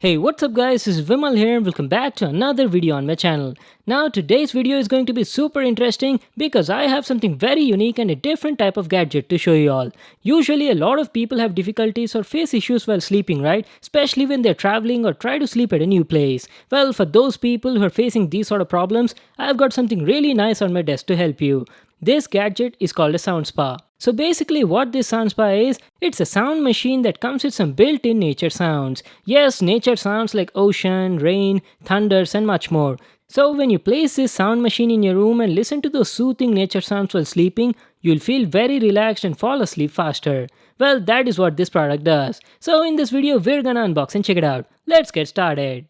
Hey, what's up guys, this is Vimal here and welcome back to another video on my channel. Now today's video is going to be super interesting because I have something very unique and a different type of gadget to show you all. Usually a lot of people have difficulties or face issues while sleeping, right? Especially when they're traveling or try to sleep at a new place. Well, for those people who are facing these sort of problems, I've got something really nice on my desk to help you. This gadget is called a Soundspa. So basically what this Soundspa is, it's a sound machine that comes with some built-in nature sounds. Yes, nature sounds like ocean, rain, thunders and much more. So when you place this sound machine in your room and listen to those soothing nature sounds while sleeping, you'll feel very relaxed and fall asleep faster. Well, that is what this product does. So in this video, we're gonna unbox and check it out. Let's get started.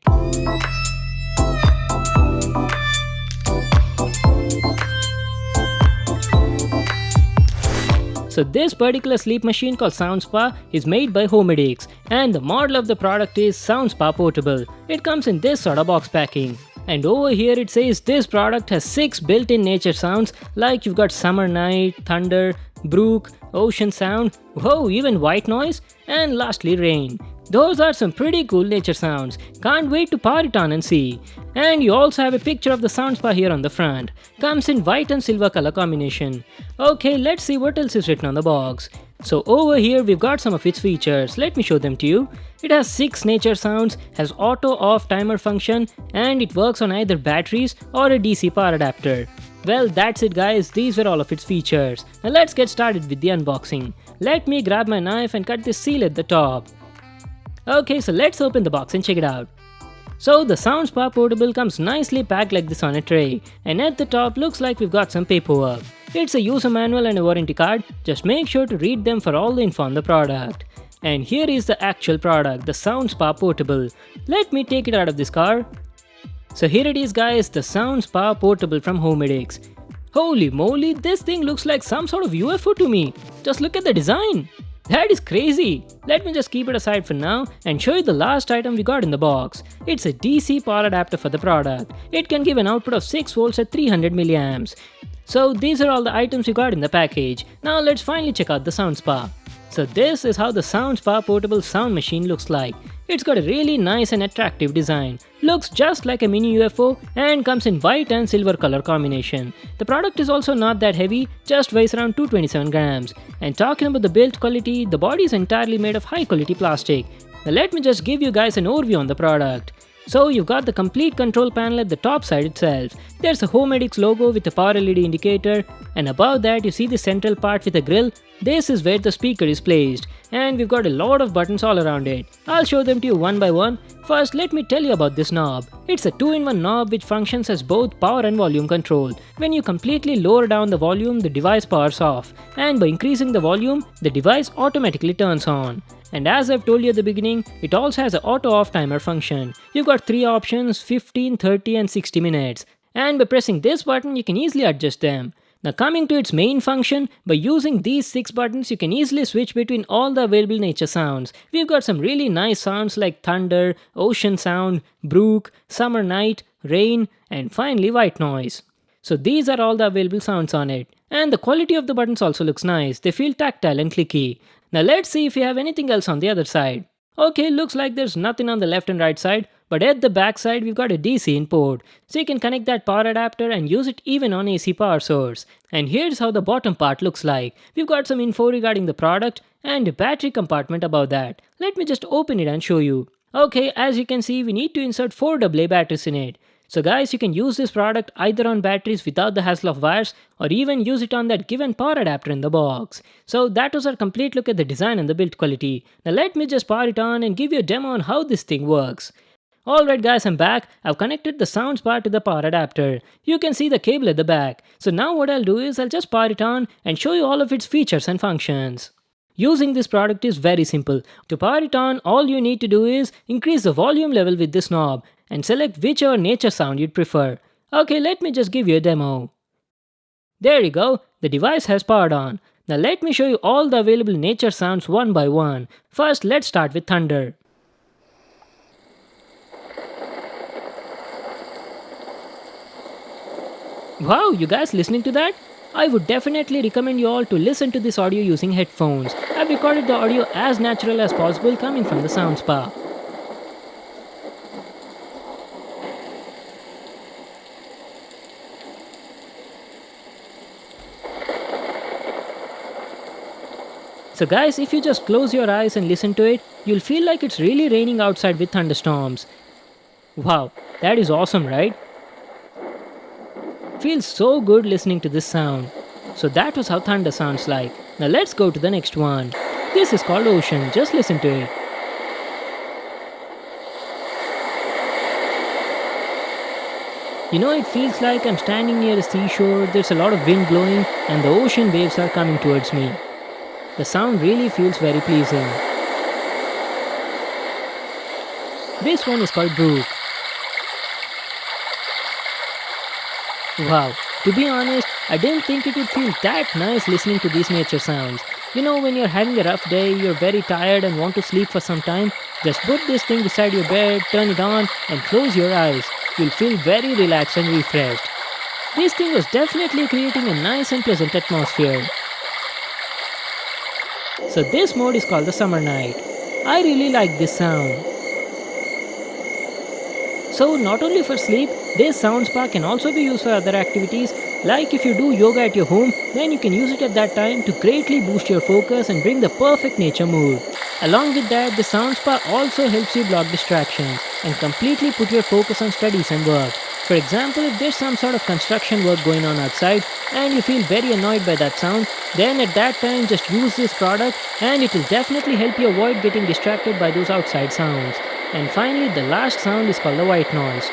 So this particular sleep machine called Soundspa is made by Homedics and the model of the product is Soundspa Portable. It comes in this sort of box packing. And over here it says this product has 6 built-in nature sounds like you've got summer night, thunder, brook, ocean sound, whoa, even white noise, and lastly rain. Those are some pretty cool nature sounds. Can't wait to power it on and see. And you also have a picture of the Soundspa here on the front. Comes in white and silver color combination. Okay, let's see what else is written on the box. So over here we've got some of its features. Let me show them to you. It has 6 nature sounds, has auto off timer function, and it works on either batteries or a DC power adapter. Well, that's it guys, these were all of its features. Now let's get started with the unboxing. Let me grab my knife and cut this seal at the top. Okay, so let's open the box and check it out. So the Soundspa Portable comes nicely packed like this on a tray, and at the top looks like we've got some paperwork. It's a user manual and a warranty card, just make sure to read them for all the info on the product. And here is the actual product, the Soundspa Portable. Let me take it out of this car. So here it is guys, the Soundspa Portable from Homedics. Holy moly, this thing looks like some sort of UFO to me. Just look at the design. That is crazy! Let me just keep it aside for now and show you the last item we got in the box. It's a DC power adapter for the product. It can give an output of 6 volts at 300 milliamps. So these are all the items we got in the package. Now let's finally check out the Soundspa. So this is how the Soundspa Portable sound machine looks like. It's got a really nice and attractive design. Looks just like a mini UFO and comes in white and silver color combination. The product is also not that heavy, just weighs around 227 grams. And talking about the build quality, the body is entirely made of high quality plastic. Now let me just give you guys an overview on the product. So you've got the complete control panel at the top side itself. There's a Homedics logo with a power LED indicator, and above that you see the central part with a grill. This is where the speaker is placed, and we've got a lot of buttons all around it. I'll show them to you one by one. First, let me tell you about this knob. It's a 2-in-1 knob which functions as both power and volume control. When you completely lower down the volume, the device powers off, and by increasing the volume, the device automatically turns on. And as I've told you at the beginning, it also has an auto off timer function. You've got 3 options, 15, 30 and 60 minutes. And by pressing this button, you can easily adjust them. Now coming to its main function, by using these 6 buttons, you can easily switch between all the available nature sounds. We've got some really nice sounds like thunder, ocean sound, brook, summer night, rain, and finally white noise. So these are all the available sounds on it. And the quality of the buttons also looks nice. They feel tactile and clicky. Now let's see if we have anything else on the other side. Okay, looks like there's nothing on the left and right side, but at the back side we've got a DC in port. So you can connect that power adapter and use it even on AC power source. And here's how the bottom part looks like. We've got some info regarding the product and a battery compartment above that. Let me just open it and show you. Okay, as you can see we need to insert 4 AA batteries in it. So guys, you can use this product either on batteries without the hassle of wires or even use it on that given power adapter in the box. So that was our complete look at the design and the build quality. Now let me just power it on and give you a demo on how this thing works. Alright guys, I'm back. I've connected the Soundspa to the power adapter. You can see the cable at the back. So now what I'll do is I'll just power it on and show you all of its features and functions. Using this product is very simple. To power it on, all you need to do is increase the volume level with this knob and select whichever nature sound you'd prefer. Okay, let me just give you a demo. There you go, the device has powered on. Now let me show you all the available nature sounds one by one. First, let's start with thunder. Wow, you guys listening to that? I would definitely recommend you all to listen to this audio using headphones. I've recorded the audio as natural as possible coming from the Soundspa. So guys, if you just close your eyes and listen to it, you'll feel like it's really raining outside with thunderstorms. Wow, that is awesome, right? Feels so good listening to this sound. So that was how thunder sounds like. Now let's go to the next one. This is called ocean, just listen to it. You know, it feels like I'm standing near a seashore, there's a lot of wind blowing, and the ocean waves are coming towards me. The sound really feels very pleasing. This one is called brook. Wow, to be honest, I didn't think it would feel that nice listening to these nature sounds. You know, when you're having a rough day, you're very tired and want to sleep for some time, just put this thing beside your bed, turn it on, and close your eyes. You'll feel very relaxed and refreshed. This thing was definitely creating a nice and pleasant atmosphere. So this mode is called the summer night. I really like this sound. So not only for sleep, this Soundspa can also be used for other activities, like if you do yoga at your home, then you can use it at that time to greatly boost your focus and bring the perfect nature mood. Along with that, the Soundspa also helps you block distractions and completely put your focus on studies and work. For example, if there's some sort of construction work going on outside and you feel very annoyed by that sound, then at that time just use this product and it will definitely help you avoid getting distracted by those outside sounds. And finally, the last sound is called the white noise.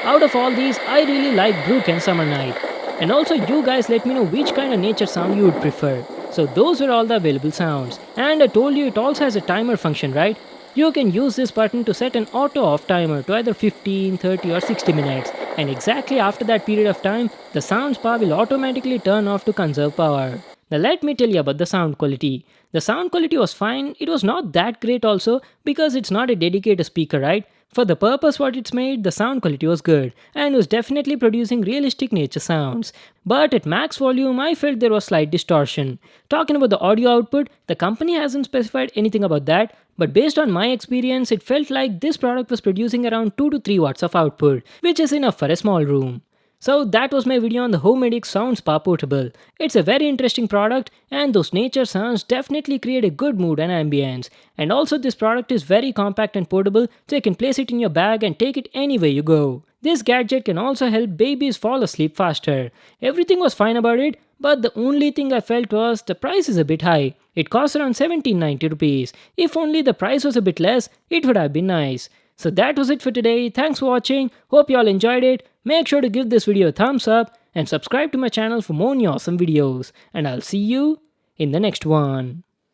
Out of all these, I really like brook and summer night. And also you guys let me know which kind of nature sound you would prefer. So those were all the available sounds. And I told you it also has a timer function, right? You can use this button to set an auto off timer to either 15, 30 or 60 minutes. And exactly after that period of time, the Soundspa will automatically turn off to conserve power. Now let me tell you about the sound quality. The sound quality was fine, it was not that great also because it's not a dedicated speaker, right? For the purpose what it's made, the sound quality was good and was definitely producing realistic nature sounds. But at max volume, I felt there was slight distortion. Talking about the audio output, the company hasn't specified anything about that, but based on my experience, it felt like this product was producing around 2 to 3 watts of output, which is enough for a small room. So that was my video on the Homedics Soundspa Portable. It's a very interesting product and those nature sounds definitely create a good mood and ambience. And also this product is very compact and portable so you can place it in your bag and take it anywhere you go. This gadget can also help babies fall asleep faster. Everything was fine about it, but the only thing I felt was the price is a bit high. It costs around 1790 rupees. If only the price was a bit less, it would have been nice. So that was it for today. Thanks for watching. Hope you all enjoyed it. Make sure to give this video a thumbs up and subscribe to my channel for more awesome videos. And I'll see you in the next one.